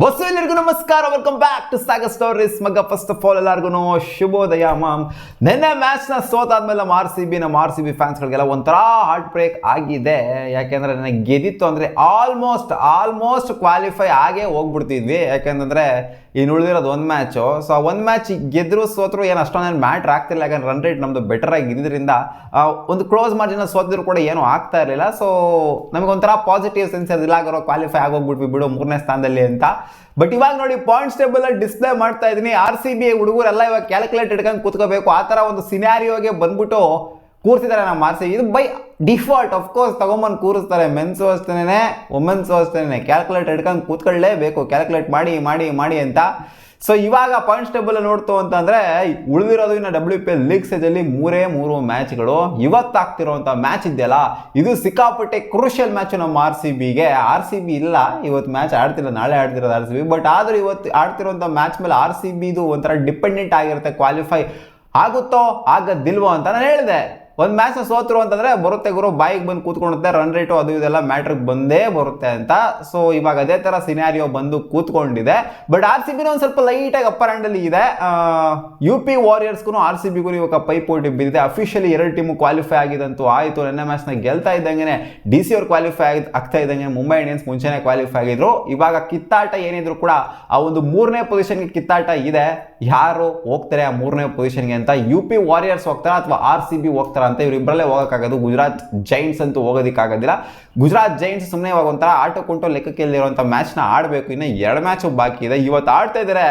Bus ಎಲ್ಲರಿಗೂ ನಮಸ್ಕಾರ, welcome back to Sagar Stories. ಮಗ ಫಸ್ಟ್ ಆಫ್ ಆಲ್ ಎಲ್ಲರಿಗೂ ಶುಭೋದಯ ಮಾಮ್. ನಿನ್ನೆ ಮ್ಯಾಚ್ನ ಸೋತಾದ್ಮೇಲೆ ನಮ್ಮ ಆರ್ ಸಿ ಬಿ ಫ್ಯಾನ್ಸ್ಗಳಿಗೆಲ್ಲ ಒಂಥರ ಹಾರ್ಟ್ ಬ್ರೇಕ್ ಆಗಿದೆ. ಯಾಕೆಂದರೆ ನನಗೆ ಗೆದ್ದಿತ್ತು ಅಂದರೆ ಆಲ್ಮೋಸ್ಟ್ ಕ್ವಾಲಿಫೈ ಆಗೇ ಹೋಗ್ಬಿಡ್ತಿದ್ವಿ. ಯಾಕೆಂತಂದರೆ ಇನ್ನು ಉಳಿದಿರೋದು ಒಂದು ಮ್ಯಾಚು. ಸೊ ಒಂದು ಮ್ಯಾಚ್ ಗೆದ್ದರು ಸೋತರು ಏನು ಅಷ್ಟೊಂದೇನು ಮ್ಯಾಟ್ರ್ ಆಗ್ತಿಲ್ಲ. ಯಾಕಂದ್ರೆ ರನ್ ರೇಟ್ ನಮ್ಮದು ಬೆಟರಾಗಿ ಇದ್ದಿದ್ದರಿಂದ ಒಂದು ಕ್ಲೋಸ್ ಮಾರ್ಜಿನ ಸೋತಿದ್ರು ಕೂಡ ಏನೂ ಆಗ್ತಾ ಇರಲಿಲ್ಲ. ಸೊ ನಮಗೊಂಥರ ಪಾಸಿಟಿವ್ ಸೆನ್ಸ್ ಇಲ್ಲಾಗಿರೋ ಕ್ವಾಲಿಫೈ ಆಗೋಗ್ಬಿಟ್ವಿ ಬಿಡು ಮೂರನೇ ಸ್ಥಾನದಲ್ಲಿ ಅಂತ. ಬಟ್ ಇವಾಗ ನೋಡಿ ಪಾಯಿಂಟ್ಸ್ ಟೇಬಲ್ ಅಲ್ಲಿ ಡಿಸ್ಪ್ಲೇ ಮಾಡ್ತಾ ಇದ್ದೀನಿ. ಆರ್ ಸಿ ಬಿ ಹುಡುಗರೆಲ್ಲ ಇವಾಗ ಕ್ಯಾಲ್ಕುಲೇಟ್ ಇಟ್ಕೊಂಡು ಕೂತ್ಕೋಬೇಕು, ಆ ಥರ ಒಂದು ಸಿನಾರಿಯೋಗೆ ಬಂದ್ಬಿಟ್ಟು ಕೂರ್ಸಿದ್ದಾರೆ ನಮ್ಮ ಆರ್ ಸಿ ಬಿ. ಇದು ಬೈ ಡಿಫಾಲ್ಟ್ ಅಫ್ಕೋರ್ಸ್ ತಗೊಂಬಂದು ಕೂರಿಸ್ತಾರೆ. ಮೆನ್ಸು ಅಷ್ಟೇನೆ ವುಮೆನ್ಸು ಅಷ್ಟೇನೆ ಕ್ಯಾಲ್ಕುಲೇಟ್ ಇಟ್ಕೊಂಡು ಕೂತ್ಕೊಳ್ಳೇಬೇಕು, ಕ್ಯಾಲ್ಕುಲೇಟ್ ಮಾಡಿ ಅಂತ. ಸೊ ಇವಾಗ ಪಾಯಿಂಟ್ಸ್ ಟೇಬಲ್ ನೋಡ್ತು ಅಂತಂದರೆ ಉಳಿದಿರೋದು ಇನ್ನು WPL ಲೀಗ್ ಸ್ಟೇಜಲ್ಲಿ ಮೂರು ಮ್ಯಾಚ್ಗಳು. ಇವತ್ತು ಆಗ್ತಿರೋಂಥ ಮ್ಯಾಚ್ ಇದೆಯಲ್ಲ, ಇದು ಸಿಕ್ಕಾಪಟ್ಟೆ ಕ್ರೂಷಿಯಲ್ ಮ್ಯಾಚು ನಮ್ಮ ಆರ್ ಸಿ ಬಿಗೆ. ಆರ್ ಸಿ ಬಿ ಇಲ್ಲ ಇವತ್ತು ಮ್ಯಾಚ್ ಆಡ್ತಿಲ್ಲ, ನಾಳೆ ಆಡ್ತಿರೋದು ಆರ್ ಸಿ ಬಿ. ಬಟ್ ಆದರೂ ಇವತ್ತು ಆಡ್ತಿರೋಂಥ ಮ್ಯಾಚ್ ಮೇಲೆ ಆರ್ ಸಿ ಬಿದು ಒಂಥರ ಡಿಪೆಂಡೆಂಟ್ ಆಗಿರುತ್ತೆ. ಕ್ವಾಲಿಫೈ ಆಗುತ್ತೋ ಆಗದಿಲ್ವೋ ಅಂತ ನಾನು ಹೇಳಿದೆ. ಒಂದು ಮ್ಯಾಚ್ನ ಸೋತರು ಅಂತಂದರೆ ಬರುತ್ತೆ ಗುರು, ಬಾಯಿಗೆ ಬಂದು ಕೂತ್ಕೊಳ್ಳುತ್ತೆ, ರನ್ ರೇಟು ಅದು ಇದೆಲ್ಲ ಮ್ಯಾಟ್ರಿಗೆ ಬಂದೇ ಬರುತ್ತೆ ಅಂತ. ಸೊ ಇವಾಗ ಅದೇ ಥರ ಸಿನಾರಿಯೋ ಬಂದು ಕೂತ್ಕೊಂಡಿದೆ. ಬಟ್ ಆರ್ ಸಿ ಬಿನ ಒಂದು ಸ್ವಲ್ಪ ಲೈಟಾಗಿ ಅಪ್ಪರ್ ಹ್ಯಾಂಡಲ್ಲಿ ಇದೆ. UP ವಾರಿಯರ್ಸ್ಗೂ ಆರ್ ಸಿ ಬಿಗೂ ಇವಾಗ ಪೈಪೋಟಿ ಬಿದ್ದಿದೆ. ಅಫಿಷಿಯಲಿ 2 ಟೀಮು ಕ್ವಾಲಿಫೈ ಆಗಿದಂತೂ ಆಯಿತು. ನೆನ್ನೆ ಮ್ಯಾಚ್ನ ಗೆಲ್ತಾ ಇದ್ದಂಗೆ DC ಅವ್ರು ಕ್ವಾಲಿಫೈ ಆಗ್ತಾ ಇದ್ದಂಗೆ ಮುಂಬೈ ಇಂಡಿಯನ್ಸ್ ಮುಂಚೆನೇ ಕ್ವಾಲಿಫೈ ಆಗಿದ್ರು. ಇವಾಗ ಕಿತ್ತಾಟ ಏನಿದ್ರು ಕೂಡ ಆ ಒಂದು 3ನೇ ಪೊಸಿಷನ್ಗೆ ಕಿತ್ತಾಟ ಇದೆ. ಯಾರು ಹೋಗ್ತಾರೆ ಆ 3ನೇ ಪೊಸಿಷನ್ಗೆ ಅಂತ? UP ವಾರಿಯರ್ಸ್ ಹೋಗ್ತಾರಾ ಅಥವಾ ಆರ್ ಸಿ ಬಿ ಹೋಗ್ತಾರ ಅಂತ? ಇವರಿಬ್ಬರಲ್ಲೇ ಹೋಗೋಕ್ಕಾಗೋದು. ಗುಜರಾತ್ ಜೈಂಟ್ಸ್ ಅಂತೂ ಹೋಗೋದಕ್ಕಾಗೋದಿಲ್ಲ. ಗುಜರಾತ್ ಜೈಂಟ್ಸ್ ಸುಮ್ಮನೆ ಇವಾಗ ಒಂಥರ ಆಟಕ್ಕುಂಟು ಲೆಕ್ಕಕ್ಕೆ ಇಲ್ಲಿರುವಂಥ ಮ್ಯಾಚ್ನ ಆಡಬೇಕು. ಇನ್ನು 2 ಮ್ಯಾಚು ಬಾಕಿ ಇದೆ. ಇವತ್ತು ಆಡ್ತಾ ಇದ್ದಾರೆ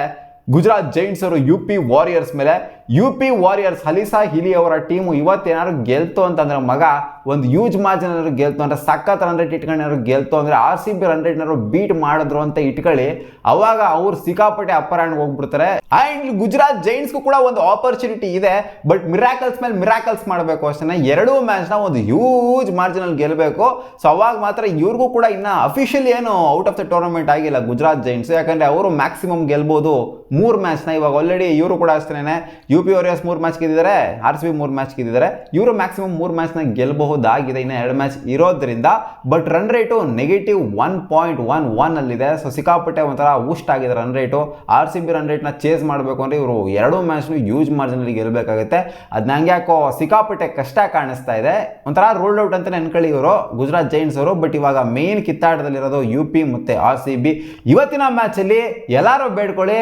ಗುಜರಾತ್ ಜೈಂಟ್ಸ್ ಅವರು UP ವಾರಿಯರ್ಸ್ ಮೇಲೆ. UP ವಾರಿಯರ್ಸ್ ಹಲಿಸಾ ಹಿಲಿ ಅವರ ಟೀಮು ಇವತ್ತೇನಾದ್ರು ಗೆಲ್ತು ಅಂತಂದ್ರೆ ಮಗ ಒಂದು ಯೂಜ್ ಮಾರ್ಜಿನ್ ಏನಾದ್ರು ಗೆಲ್ತು ಅಂದ್ರೆ, ಸಖತ್ ರನ್ ರೇಟ್ ಇಟ್ಕೊಂಡು ಏನಾದ್ರು ಗೆಲ್ತು ಅಂದರೆ, R C B run rate ಏನಾದ್ರು ಬೀಟ್ ಮಾಡಿದ್ರು ಅಂತ ಇಟ್ಕೊಳ್ಳಿ, ಅವಾಗ ಅವ್ರು ಸಿಕ್ಕಾಪಟ್ಟೆ ಅಪ್ಪರ್ ಹ್ಯಾಂಡ್ ಹೋಗ್ಬಿಡ್ತಾರೆ. ಆ್ಯಂಡ್ ಗುಜರಾತ್ ಜೈಂಟ್ಸ್ಗೂ ಕೂಡ ಒಂದು ಆಪರ್ಚುನಿಟಿ ಇದೆ. ಬಟ್ ಮಿರಾಕಲ್ಸ್ ಮೇಲೆ ಮಿರಾಕಲ್ಸ್ ಮಾಡಬೇಕು ಅಷ್ಟೇ. 2 ಮ್ಯಾಚ್ನ ಒಂದು ಹ್ಯೂಜ್ ಮಾರ್ಜಿನಲ್ಲಿ ಗೆಲ್ಲಬೇಕು. ಸೊ ಅವಾಗ ಮಾತ್ರ ಇವ್ರಿಗೂ ಕೂಡ ಇನ್ನು ಅಫಿಷಿಯಲಿ ಏನು ಔಟ್ ಆಫ್ ದ ಟೂರ್ನಮೆಂಟ್ ಆಗಿಲ್ಲ ಗುಜರಾತ್ ಜೈಂಟ್ಸ್. ಯಾಕಂದರೆ ಅವರು ಮ್ಯಾಕ್ಸಿಮಮ್ ಗೆಲ್ಬೋದು 3 ಮ್ಯಾಚ್ನ. ಇವಾಗ ಆಲ್ರೆಡಿ ಇವರು ಕೂಡ ಅಷ್ಟೇ UP ವಾರಿಯರ್ಸ್ 3 ಮ್ಯಾಚ್ ಗೆದ್ದಿದ್ದಾರೆ, ಆರ್ ಸಿ ಬಿ 3 ಮ್ಯಾಚ್ ಗೆದ್ದಿದ್ದಾರೆ. ಇವರು ಮ್ಯಾಕ್ಸಿಮಮ್ 3 ಮ್ಯಾಚ್ನ ಗೆಲ್ಲಬಹುದಾಗಿದೆ, ಇನ್ನು 2 ಮ್ಯಾಚ್ ಇರೋದ್ರಿಂದ. ಬಟ್ ರನ್ ರೇಟು -1.11 ಅಲ್ಲಿದೆ. ಸೊ ಸಿಕ್ಕಾಪಟ್ಟೆ ಒಂಥರ ಊಸ್ಟ್ ಆಗಿದೆ run rate. R C B run ರೇಟ್ನ ಚೇಸ್ ಮಾಡಬೇಕು ಅಂದರೆ ಇವರು 2 ಮ್ಯಾಚ್ನು ಯೂಸ್ ಮಾರ್ಜಿನಲ್ಲಿ ಗೆಲ್ಲಬೇಕಾಗುತ್ತೆ. ಅದು ನಂಗೆ ಯಾಕೋ ಸಿಕ್ಕಾಪಟ್ಟೆ ಕಷ್ಟ ಕಾಣಿಸ್ತಾ ಇದೆ. ಒಂಥರ ರೂಲ್ಡ್ ಔಟ್ ಅಂತಲೇ ಅನ್ಕೊಳ್ಳಿ ಇವರು ಗುಜರಾತ್ ಜೈಂಟ್ಸ್ ಅವರು. ಬಟ್ ಇವಾಗ ಮೇನ್ ಕಿತ್ತಾಟದಲ್ಲಿರೋದು UP ಮತ್ತು ಆರ್ ಸಿ ಬಿ. ಇವತ್ತಿನ ಮ್ಯಾಚಲ್ಲಿ ಎಲ್ಲರೂ ಬೇಡ್ಕೊಳ್ಳಿ,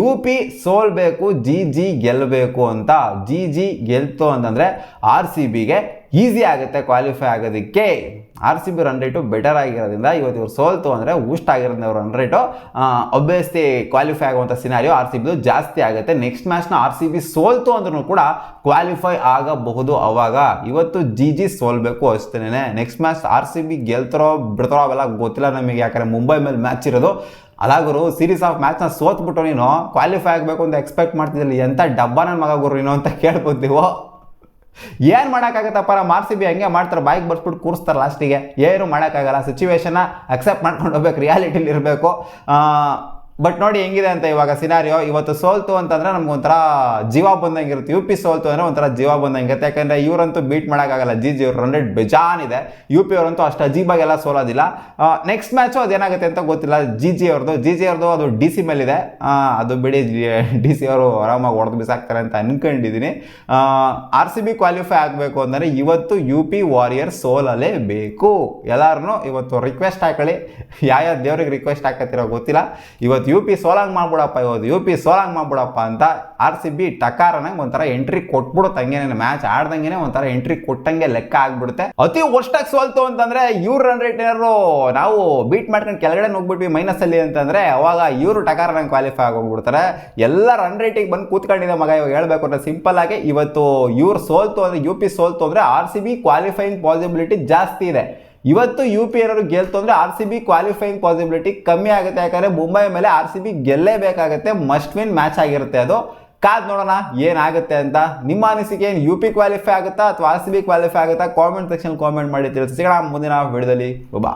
UP ಸೋಲ್ಬೇಕು, GG ಗೆಲ್ಲಬೇಕು ಅಂತ. GG ಗೆಲ್ತು ಅಂತಂದರೆ ಆರ್ ಸಿ ಬಿಗೆ ಈಸಿ ಆಗುತ್ತೆ ಕ್ವಾಲಿಫೈ ಆಗೋದಕ್ಕೆ. R C B run rate better ಆಗಿರೋದ್ರಿಂದ ಇವತ್ತು ಇವ್ರು ಸೋಲ್ತು ಅಂದರೆ ಊಸ್ಟ್ ಆಗಿರೋದ್ರಿಂದ ಅವ್ರ ರನ್ ರೇಟು ಒಬ್ಬಿಯಸ್ಲಿ ಕ್ವಾಲಿಫೈ ಆಗುವಂಥ ಸಿನಾರಿಯೋ ಆರ್ ಸಿ ಬಿದು ಜಾಸ್ತಿ ಆಗುತ್ತೆ. ನೆಕ್ಸ್ಟ್ ಮ್ಯಾಚ್ನ ಆರ್ ಸಿ ಬಿ ಸೋಲ್ತು ಅಂದ್ರೂ ಕೂಡ ಕ್ವಾಲಿಫೈ ಆಗಬಹುದು. ಅವಾಗ ಇವತ್ತು GG ಸೋಲ್ಬೇಕು ಅಷ್ಟೇನೆ. Next match R C B ಗೆಲ್ತಾರೋ ಬಿಡ್ತಾರೋ ಅವೆಲ್ಲ ಗೊತ್ತಿಲ್ಲ ನಮಗೆ. ಯಾಕಂದರೆ ಮುಂಬೈ ಮೇಲೆ ಮ್ಯಾಚ್ ಇರೋದು. ಅಲಾಗುರು ಸೀರೀಸ್ ಆಫ್ ಮ್ಯಾಚ್ನ ಸೋತ್ಬಿಟ್ಟು ನೀನು ಕ್ವಾಲಿಫೈ ಆಗಬೇಕು ಅಂತ ಎಕ್ಸ್ಪೆಕ್ಟ್ ಮಾಡ್ತಿದ್ದಿಲ್ಲ. ಎಂಥ ಡಬ್ಬ ನನ್ನ ಮಗ ಗುರು ನೀನು ಅಂತ ಕೇಳ್ಬೋದಿವೋ. ಏನು ಮಾಡೋಕ್ಕಾಗತ್ತಪ್ಪ, ನಮ್ಮ ಆರ್ ಸಿ ಬಿ ಹಂಗೆ ಮಾಡ್ತಾರೆ, ಬಾಯಿಗೆ ಬರ್ಸ್ಬಿಟ್ಟು ಕೂರಿಸ್ತಾರೆ ಲಾಸ್ಟಿಗೆ. ಏನು ಮಾಡೋಕ್ಕಾಗಲ್ಲ, ಸಿಚುವೇಶನ್ನ ಅಕ್ಸೆಪ್ಟ್ ಮಾಡ್ಕೊಂಡು ಹೋಗ್ಬೇಕು, ರಿಯಾಲಿಟಿಲಿ ಇರಬೇಕು. ಬಟ್ ನೋಡಿ ಹೆಂಗಿದೆ ಅಂತ ಇವಾಗ ಸಿನಾರಿಯೋ. ಇವತ್ತು ಸೋಲ್ತು ಅಂತಂದರೆ ನಮ್ಗೊಂಥರ ಜೀವ ಬಂದಂಗೆ ಇರುತ್ತೆ. UP ಸೋಲ್ತು ಅಂದರೆ ಒಂಥರ ಜೀವ ಬಂದಂಗೆ ಇರುತ್ತೆ. ಯಾಕಂದರೆ ಇವರಂತೂ ಬೀಟ್ ಮಾಡೋಕ್ಕಾಗಲ್ಲ. GG ಅವ್ರ ರನ್ ರೇಟ್ ಬೇಜಾನಿದೆ. UP ಅವರಂತೂ ಅಷ್ಟು ಅಜೀಬಾಗೆಲ್ಲ ಸೋಲೋದಿಲ್ಲ. ನೆಕ್ಸ್ಟ್ ಮ್ಯಾಚು ಅದೇನಾಗುತ್ತೆ ಅಂತ ಗೊತ್ತಿಲ್ಲ. GG ಅವ್ರದ್ದು ಅದು DC ಮೇಲಿದೆ. ಅದು ಬಿಡಿ, DC ಅವರು ಆರಾಮಾಗಿ ಹೊಡೆದು ಬಿಸಾಕ್ತಾರೆ ಅಂತ ಅನ್ಕೊಂಡಿದ್ದೀನಿ. ಆರ್ ಸಿ ಬಿ ಕ್ವಾಲಿಫೈ ಆಗಬೇಕು ಅಂದರೆ ಇವತ್ತು UP ವಾರಿಯರ್ಸ್ ಸೋಲಲೇಬೇಕು. ಎಲ್ಲರೂ ಇವತ್ತು ರಿಕ್ವೆಸ್ಟ್ ಹಾಕೊಳ್ಳಿ. ಯಾವ ದೇವ್ರಿಗೆ ರಿಕ್ವೆಸ್ಟ್ ಹಾಕತ್ತಿರೋ ಗೊತ್ತಿಲ್ಲ. ಇವತ್ತು UP ಸೋಲಾಂಗ್ ಮಾಡ್ಬಿಡಪ್ಪ, UP ಸೋಲಾಂಗ್ ಮಾಡ್ಬಿಡಪ್ಪ ಅಂತ ಆರ್ ಸಿ ಬಿ ಟಕಾರನಂಗೆ ಒಂಥರ ಎಂಟ್ರಿ ಕೊಟ್ಬಿಡುತ್ತೆ. ಹಂಗೇನೆ ಮ್ಯಾಚ್ ಆಡ್ದಂಗೆ ಒಂಥರ ಎಂಟ್ರಿ ಕೊಟ್ಟಂಗೆ ಲೆಕ್ಕ ಆಗ್ಬಿಡುತ್ತೆ. ಅತಿ ವರ್ಸ್ಟಾಗಿ ಸೋಲ್ತು ಅಂತಂದ್ರೆ ಇವ್ರ ರನ್ ರೇಟ್ ಏನಾದ್ರು ನಾವು ಬೀಟ್ ಮಾಡ್ಕೊಂಡು ಕೆಳಗಡೆ ಹೋಗ್ಬಿಟ್ವಿ ಮೈನಸ್ಸಲ್ಲಿ ಅಂತಂದ್ರೆ ಅವಾಗ ಇವರು ಟಕಾರನಂಗೆ ಕ್ವಾಲಿಫೈ ಆಗೋಗ್ಬಿಡ್ತಾರೆ. ಎಲ್ಲ ರನ್ ರೇಟಿಗೆ ಬಂದು ಕೂತ್ಕೊಂಡಿದೆ ಮಗ. ಇವಾಗ ಹೇಳ್ಬೇಕು ಅಂದ್ರೆ ಸಿಂಪಲ್ ಆಗಿ ಇವತ್ತು ಇವ್ರು ಸೋಲ್ತು ಅಂದರೆ UP ಸೋಲ್ತು ಅಂದರೆ R C B qualifying possibility ಜಾಸ್ತಿ ಇದೆ. ಇವತ್ತು UP ಏನಾದ್ರು ಗೆಲ್ತು ಅಂದರೆ R C B qualifying possibility ಕಮ್ಮಿ ಆಗುತ್ತೆ. ಯಾಕಂದರೆ ಮುಂಬೈ ಮೇಲೆ ಆರ್ ಸಿ ಬಿ ಗೆಲ್ಲೇಬೇಕಾಗತ್ತೆ. ಮಸ್ಟ್ ವಿನ್ ಮ್ಯಾಚ್ ಆಗಿರುತ್ತೆ ಅದು. ಕಾದ್ ನೋಡೋಣ ಏನಾಗುತ್ತೆ ಅಂತ. ನಿಮ್ಮ ಅನಿಸಿಕೆ ಏನು, UP ಕ್ವಾಲಿಫೈ ಆಗುತ್ತಾ ಅಥವಾ ಆರ್ ಸಿ ಬಿ ಕ್ವಾಲಿಫೈ ಆಗುತ್ತಾ? ಕಾಮೆಂಟ್ ಸೆಕ್ಷನ್ ಕಾಮೆಂಟ್ ಮಾಡಿ ತಿಳಿಸಿ. ಸಿಗೋಣ ಮುಂದಿನ ವಿಡಿಯೋದಲ್ಲಿ. ಬಾ.